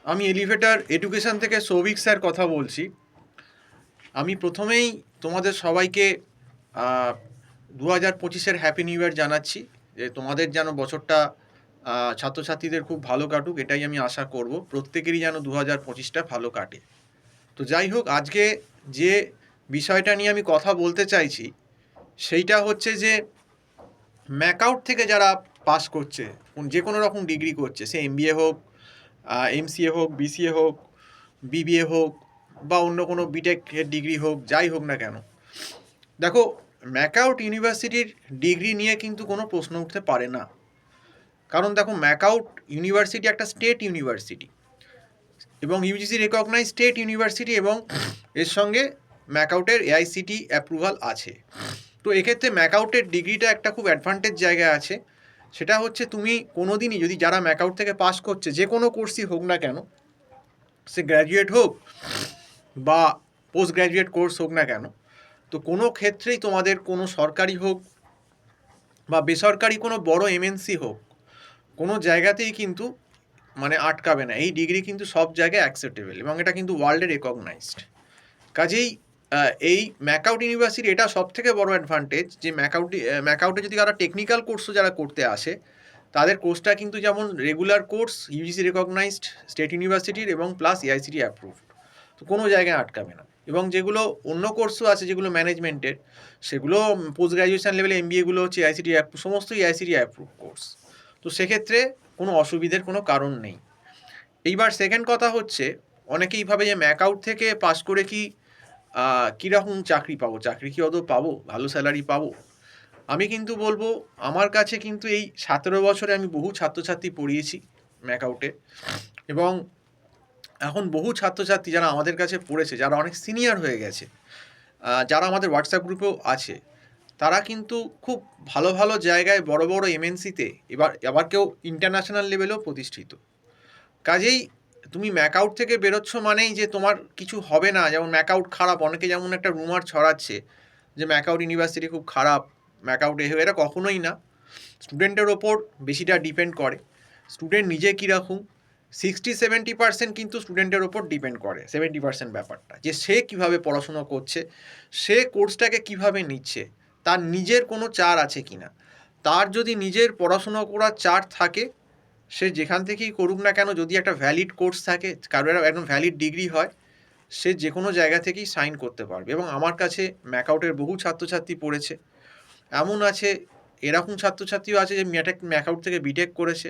আমি elevator education থেকে Souvik sir কথা বলছি। আমি প্রথমেই তোমাদের সবাইকে 2025-এর হ্যাপি নিউ ইয়ার জানাচ্ছি, যে তোমাদের যেন বছরটা ছাত্রছাত্রীদের খুব ভালো কাটুক, এটাই আমি আশা করব। প্রত্যেকেরই যেন 2025টা ভালো কাটে। তো যাই হোক, আজকে যে বিষয়টা নিয়ে আমি কথা বলতে চাইছি সেইটা হচ্ছে যে ম্যাকআউট থেকে যারা পাস করছে, যে কোনো রকম ডিগ্রি করছে, সে এমবিএ হোক, এমসিএ হোক, বিসিএ হোক, বিবিএ হোক, বা অন্য কোনো বিটেক ডিগ্রি হোক, যাই হোক না কেন, দেখো, ম্যাকআউট ইউনিভার্সিটির ডিগ্রি নিয়ে কিন্তু কোনো প্রশ্ন উঠতে পারে না। কারণ দেখো, ম্যাকআউট ইউনিভার্সিটি একটা স্টেট ইউনিভার্সিটি এবং ইউজিসি রেকগনাইজ স্টেট ইউনিভার্সিটি, এবং এর সঙ্গে ম্যাকআউটের এআইসিটি অ্যাপ্রুভাল আছে। তো এক্ষেত্রে ম্যাকআউটের ডিগ্রিটা একটা খুব অ্যাডভান্টেজ জায়গায় আছে। সেটা হচ্ছে, তুমি কোনো দিনই যদি যারা ম্যাকআউট থেকে পাস করছে, যে কোনো কোর্সই হোক না কেন, সে গ্র্যাজুয়েট হোক বা পোস্ট গ্র্যাজুয়েট কোর্স হোক না কেন, তো কোনো ক্ষেত্রেই তোমাদের কোনো সরকারি হোক বা বেসরকারি কোনো বড় এমএনসি হোক, কোনো জায়গাতেই কিন্তু মানে আটকাবে না। এই ডিগ্রি কিন্তু সব জায়গায় অ্যাকসেপ্টেবল এবং এটা কিন্তু ওয়ার্ল্ডে রেকগনাইজড। কাজেই এই ম্যাকআউট ইউনিভার্সিটি এটা সব থেকে বড় অ্যাডভান্টেজ, যে ম্যাকআউটে যদি যারা টেকনিক্যাল কোর্সও যারা করতে আসে, তাদের কোর্সটা কিন্তু যেমন regular course, UGC recognised state ইউনিভার্সিটির এবং প্লাস এআইসিটি অ্যাপ্রুভড, তো কোনো জায়গায় আটকাবে না। এবং যেগুলো অন্য কোর্সও আছে যেগুলো ম্যানেজমেন্টের, সেগুলো পোস্ট গ্র্যাজুয়েশন লেভেলে এমবিএগুলো হচ্ছে এআইসিটি সমস্ত এআইসিটি অ্যাপ্রুভ কোর্স। তো সেক্ষেত্রে কোনো অসুবিধের কোনো কারণ নেই। এইবার সেকেন্ড কথা হচ্ছে, অনেকেই ভাবে যে ম্যাকআউট থেকে পাস করে কি কীরকম চাকরি পাবো, চাকরি কি অত পাবো, ভালো স্যালারি পাবো? আমি কিন্তু বলবো, আমার কাছে কিন্তু এই 17 বছরে আমি বহু ছাত্রছাত্রী পড়িয়েছি ম্যাকআউটে, এবং এখন বহু ছাত্রছাত্রী যারা আমাদের কাছে পড়েছে, যারা অনেক সিনিয়র হয়ে গেছে, যারা আমাদের হোয়াটসঅ্যাপ গ্রুপেও আছে, তারা কিন্তু খুব ভালো ভালো জায়গায় বড় বড় এমএনসিতে, আবার কেউ ইন্টারন্যাশনাল লেভেলেও প্রতিষ্ঠিত। কাজেই তুমি ম্যাকআউট থেকে বেরোচ্ছ মানেই যে তোমার কিছু হবে না, যেমন ম্যাকআউট খারাপ, অনেকে যেমন একটা রুমার ছড়াচ্ছে যে ম্যাকআউট ইউনিভার্সিটি খুব খারাপ, ম্যাকআউট এটা কখনোই না। স্টুডেন্টের ওপর বেশিটা ডিপেন্ড করে, স্টুডেন্ট নিজে কীরকম। 60-70% কিন্তু স্টুডেন্টের ওপর ডিপেন্ড করে, 70% ব্যাপারটা, যে সে কীভাবে পড়াশুনো করছে, সে কোর্সটাকে কীভাবে নিচ্ছে, তার নিজের কোনো চার আছে কি না। তার যদি নিজের পড়াশুনো করার চার থাকে, সে যেখান থেকেই করুক না কেন, যদি একটা ভ্যালিড কোর্স থাকে, কারোর একদম ভ্যালিড ডিগ্রি হয়, সে যে কোনো জায়গা থেকেই সাইন করতে পারবে। এবং আমার কাছে ম্যাকআউটের বহু ছাত্রছাত্রী পড়েছে, এমন আছে, এরকম ছাত্রছাত্রীও আছে যে ম্যাকআউট থেকে বিটেক করেছে,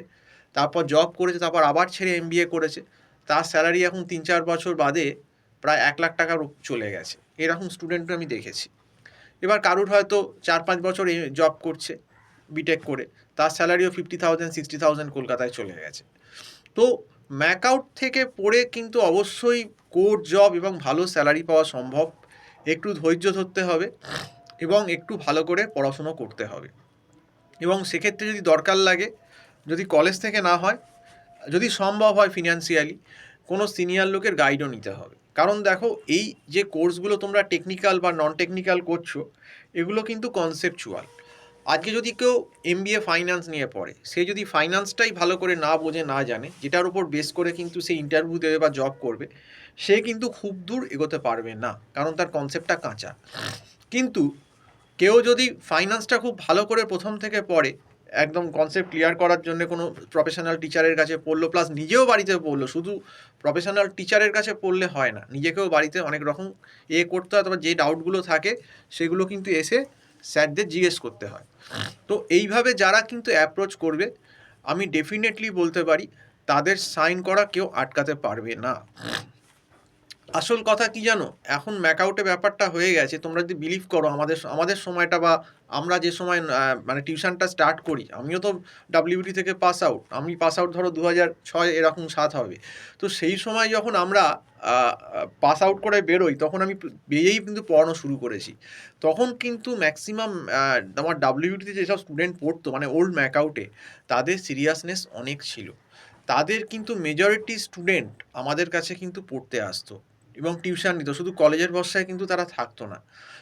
তারপর জব করেছে, তারপর আবার ছেড়ে এমবিএ করেছে, তার স্যালারি এখন 3-4 বছর বাদে প্রায় 1 লাখ টাকার চলে গেছে। এরকম স্টুডেন্টও আমি দেখেছি। এবার কারুর হয়তো 4-5 বছর জব করছে বিটেক করে, তার স্যালারিও 50,000 60,000 কলকাতায় চলে গেছে। তো ম্যাকআউট থেকে পড়ে কিন্তু অবশ্যই কোর জব এবং ভালো স্যালারি পাওয়া সম্ভব। একটু ধৈর্য ধরতে হবে এবং একটু ভালো করে পড়াশুনো করতে হবে। এবং সেক্ষেত্রে যদি দরকার লাগে, যদি কলেজ থেকে না হয়, যদি সম্ভব হয় ফিনান্সিয়ালি, কোনো সিনিয়র লোকের গাইডও নিতে হবে। কারণ দেখো, এই যে কোর্সগুলো তোমরা টেকনিক্যাল বা নন টেকনিক্যাল করছো, এগুলো কিন্তু কনসেপচুয়াল। আজকে যদি কেউ এমবিএ ফাইন্যান্স নিয়ে পড়ে, সে যদি ফাইন্যান্সটাই ভালো করে না বোঝে, না জানে, যেটার উপর বেস করে কিন্তু সে ইন্টারভিউ দেবে বা জব করবে, সে কিন্তু খুব দূর এগোতে পারবে না, কারণ তার কনসেপ্টটা কাঁচা। কিন্তু কেউ যদি ফাইন্যান্সটা খুব ভালো করে প্রথম থেকে পড়ে, একদম কনসেপ্ট ক্লিয়ার করার জন্য কোনো প্রফেশনাল টিচারের কাছে পড়লো, প্লাস নিজেও বাড়িতে পড়লো, শুধু প্রফেশনাল টিচারের কাছে পড়লে হয় না, নিজেকেও বাড়িতে অনেক রকম করতে হয়, তারপর যে ডাউটগুলো থাকে সেগুলো কিন্তু এসে স্যারদের জিজ্ঞেস করতে হয়। তো এইভাবে যারা কিন্তু অ্যাপ্রোচ করবে, আমি ডেফিনেটলি বলতে পারি তাদের সাইন করা কেউ আটকাতে পারবে না। আসল কথা কি জানো, এখন ম্যাকআউটে ব্যাপারটা হয়ে গেছে, তোমরা যদি বিলিভ করো, আমাদের সময়টা বা আমরা যে সময় মানে টিউশনটা স্টার্ট করি, আমিও তো ডাব্লিউবিটি থেকে পাস আউট, আমি পাস আউট ধরো 2006 এরকম 7 হবে। তো সেই সময় যখন আমরা পাস আউট করে বেরোই, তখন আমি বেরিয়েই কিন্তু পড়ানো শুরু করেছি। তখন কিন্তু ম্যাক্সিমাম আমার ডাব্লিউবিটিতে যেসব স্টুডেন্ট পড়তো, মানে ওল্ড ম্যাকআউটে, তাদের সিরিয়াসনেস অনেক ছিল। তাদের কিন্তু মেজরিটি স্টুডেন্ট আমাদের কাছে কিন্তু পড়তে আসতো। এবং টিউশন নিত, শুধু কলেজের ভরসায় কিন্তু তারা থাকতো না।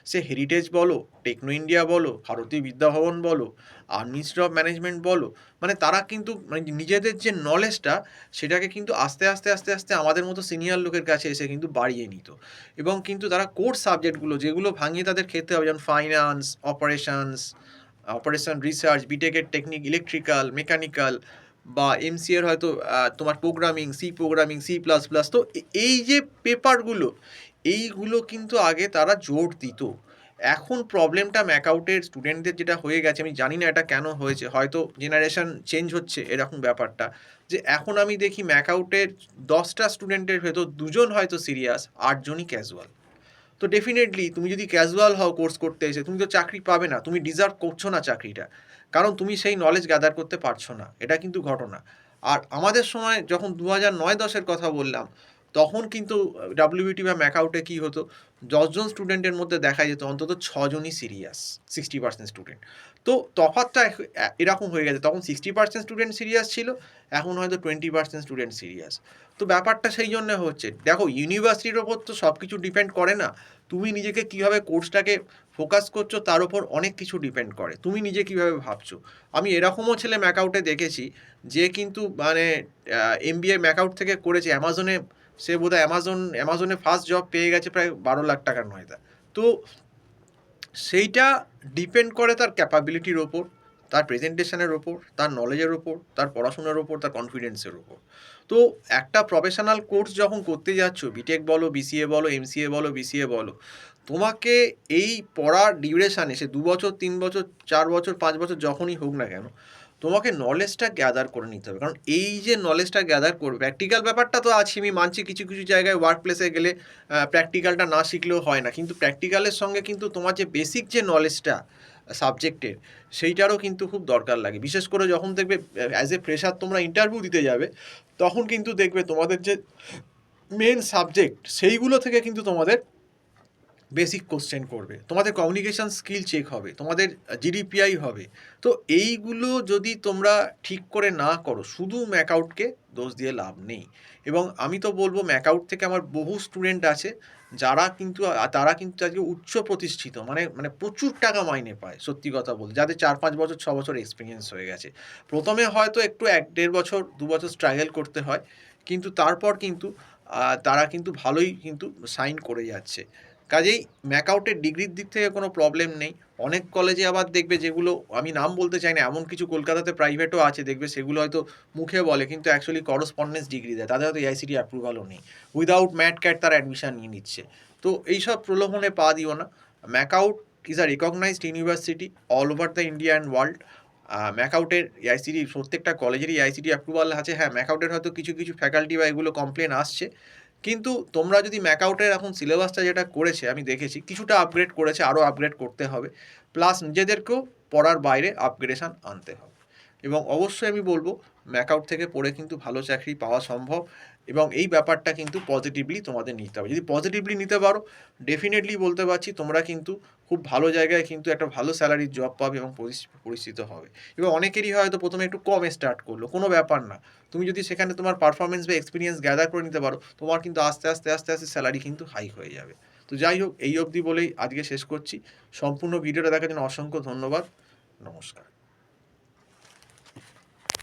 সে হেরিটেজ বলো, টেকনো ইন্ডিয়া বলো, ভারতীয় বিদ্যাভবন বলো, আর মিনিস্ট্রি অফ ম্যানেজমেন্ট বলো, মানে তারা কিন্তু মানে নিজেদের যে নলেজটা সেটাকে কিন্তু আস্তে আস্তে আস্তে আস্তে আমাদের মতো সিনিয়র লোকের কাছে এসে কিন্তু বাড়িয়ে নিত। এবং কিন্তু তারা কোর সাবজেক্টগুলো যেগুলো ভাঙিয়ে তাদের খেতে হবে, যেমন ফাইন্যান্স, অপারেশন রিসার্চ, বিটেকের টেকনিক, ইলেকট্রিক্যাল, মেকানিক্যাল, বা এমসিএ এর হয়তো তোমার প্রোগ্রামিং, সি প্লাস প্লাস। তো এই যে পেপারগুলো, এইগুলো কিন্তু আগে তারা জোর দিত। এখন প্রবলেমটা ম্যাকআউটের স্টুডেন্টদের যেটা হয়ে গেছে, আমি জানি না এটা কেন হয়েছে, হয়তো জেনারেশন চেঞ্জ হচ্ছে এরকম ব্যাপারটা, যে এখন আমি দেখি ম্যাকআউটের 10টা স্টুডেন্টের ভেতর 2জন হয়তো সিরিয়াস, 8জনই ক্যাজুয়াল। তো ডেফিনেটলি তুমি যদি ক্যাজুয়াল হও কোর্স করতে এসে, তুমি তো চাকরি পাবে না, তুমি ডিজার্ভ করছো না চাকরিটা, কারণ তুমি সেই নলেজ গ্যাদার করতে পারছো না। এটা কিন্তু ঘটনা। আর আমাদের সময় যখন 2009-10-এর কথা বললাম, তখন কিন্তু ডাব্লিউবিটি বা ম্যাকআউটে কী হতো, 10জন স্টুডেন্টের মধ্যে দেখা যেত অন্তত 6জনই সিরিয়াস, 60% স্টুডেন্ট। তো তফাৎটা এরকম হয়ে গেছে, তখন 60% স্টুডেন্ট সিরিয়াস ছিল, এখন হয়তো 20% স্টুডেন্ট সিরিয়াস। তো ব্যাপারটা সেই জন্য হচ্ছে, দেখো ইউনিভার্সিটির ওপর তো সব কিছু ডিপেন্ড করে না, তুমি নিজেকে কীভাবে কোর্সটাকে ফোকাস করছো তার উপর অনেক কিছু ডিপেন্ড করে, তুমি নিজে কীভাবে ভাবছো। আমি এরকমও ছেলে ম্যাকআউটে দেখেছি যে কিন্তু মানে এমবিএ ম্যাকআউট থেকে করেছে অ্যামাজনে, সে বোধহয় অ্যামাজনে ফার্স্ট জব পেয়ে গেছে প্রায় 12 লাখ টাকার নয়দা। তো সেইটা ডিপেন্ড করে তার ক্যাপাবিলিটির ওপর, তার প্রেজেন্টেশনের ওপর, তার নলেজের ওপর, তার পড়াশোনার ওপর, তার কনফিডেন্সের ওপর। তো একটা প্রফেশনাল কোর্স যখন করতে যাচ্ছ, বিটেক বলো, বিসিএ বলো, এমসিএ বলো, বিসিএ বলো, তোমাকে এই পড়ার ডিউরেশানে, সে 2 বছর, 3 বছর, 4 বছর, 5 বছর যখনই হোক না কেন, তোমাকে নলেজটা গ্যাদার করে নিতে হবে। কারণ এই যে নলেজটা গ্যাদার করবে, প্র্যাকটিক্যাল ব্যাপারটা তো আছে, আমি মানছি কিছু কিছু জায়গায় ওয়ার্ক প্লেসে গেলে প্র্যাকটিক্যালটা না শিখলেও হয় না, কিন্তু প্র্যাকটিক্যালের সঙ্গে কিন্তু তোমার যে বেসিক যে নলেজটা সাবজেক্টের, সেইটারও কিন্তু খুব দরকার লাগে। বিশেষ করে যখন দেখবে অ্যাজ এ ফ্রেশার তোমরা ইন্টারভিউ দিতে যাবে, তখন কিন্তু দেখবে তোমাদের যে মেন সাবজেক্ট সেইগুলো থেকে কিন্তু তোমাদের বেসিক কোশ্চেন করবে, তোমাদের কমিউনিকেশান স্কিল চেক হবে, তোমাদের জিডিপিআই হবে। তো এইগুলো যদি তোমরা ঠিক করে না করো, শুধু ম্যাকআউটকে দোষ দিয়ে লাভ নেই। এবং আমি তো বলবো ম্যাকআউট থেকে আমার বহু স্টুডেন্ট আছে তারা কিন্তু আজকে উচ্চ প্রতিষ্ঠিত, মানে মানে প্রচুর টাকা মাইনে পায়, সত্যি কথা বলতে, যাদের 4-5 বছর 6 বছর এক্সপিরিয়েন্স হয়ে গেছে। প্রথমে হয়তো একটু 1-1.5 বছর 2 বছর স্ট্রাগল করতে হয়, কিন্তু তারপর কিন্তু তারা কিন্তু ভালোই কিন্তু সাইন করে যাচ্ছে। কাজেই ম্যাকআউটের ডিগ্রির দিক থেকে কোনো প্রবলেম নেই। অনেক কলেজে আবার দেখবে, যেগুলো আমি নাম বলতে চাই না, এমন কিছু কলকাতাতে প্রাইভেটও আছে দেখবে, সেগুলো হয়তো মুখে বলে কিন্তু অ্যাকচুয়ালি করসপন্ডেন্স ডিগ্রি দেয়, তাদের হয়তো এআইসিটি অ্যাপ্রুভালও নেই, উইদাউট ম্যাট ক্যাট তারা অ্যাডমিশন নিয়ে নিচ্ছে। তো এইসব প্রলোভনে পা দিও না। MAKAUT is a recognised university all over the India and world. ম্যাকআউটের এআইসিটি প্রত্যেকটা কলেজেরই এআইসিটি অ্যাপ্রুভাল আছে। হ্যাঁ, ম্যাকআউটের হয়তো কিছু কিছু ফ্যাকাল্টি বা এগুলো কমপ্লেন আসছে, কিন্তু তোমরা যদি ম্যাকআউটের এখন সিলেবাসটা যেটা করেছে আমি দেখেছি, কিছুটা আপগ্রেড করেছে, আরও আপগ্রেড করতে হবে, প্লাস নিজেদেরকেও পড়ার বাইরে আপগ্রেডেশন আনতে হবে। এবং অবশ্যই আমি বলবো ম্যাকআউট থেকে পড়ে কিন্তু ভালো চাকরি পাওয়া সম্ভব, এবং এই ব্যাপারটা কিন্তু পজিটিভলি তোমাদের নিতে হবে। যদি পজিটিভলি নিতে পারো, ডেফিনেটলি বলতে পারছি তোমরা কিন্তু খুব ভালো জায়গায় কিন্তু একটা ভালো স্যালারির জব পাবে এবং পরিচিত হবে। এবং অনেকেরই হয়তো প্রথমে একটু কমে স্টার্ট করলো, কোনো ব্যাপার না, তুমি যদি সেখানে তোমার পারফরমেন্স বা এক্সপিরিয়েন্স গ্যাদার করে নিতে পারো, তোমার কিন্তু আস্তে আস্তে আস্তে আস্তে স্যালারি কিন্তু হাই হয়ে যাবে। তো যাই হোক, এই অবধি বলেই আজকে শেষ করছি। সম্পূর্ণ ভিডিওটা দেখার জন্য অসংখ্য ধন্যবাদ। নমস্কার।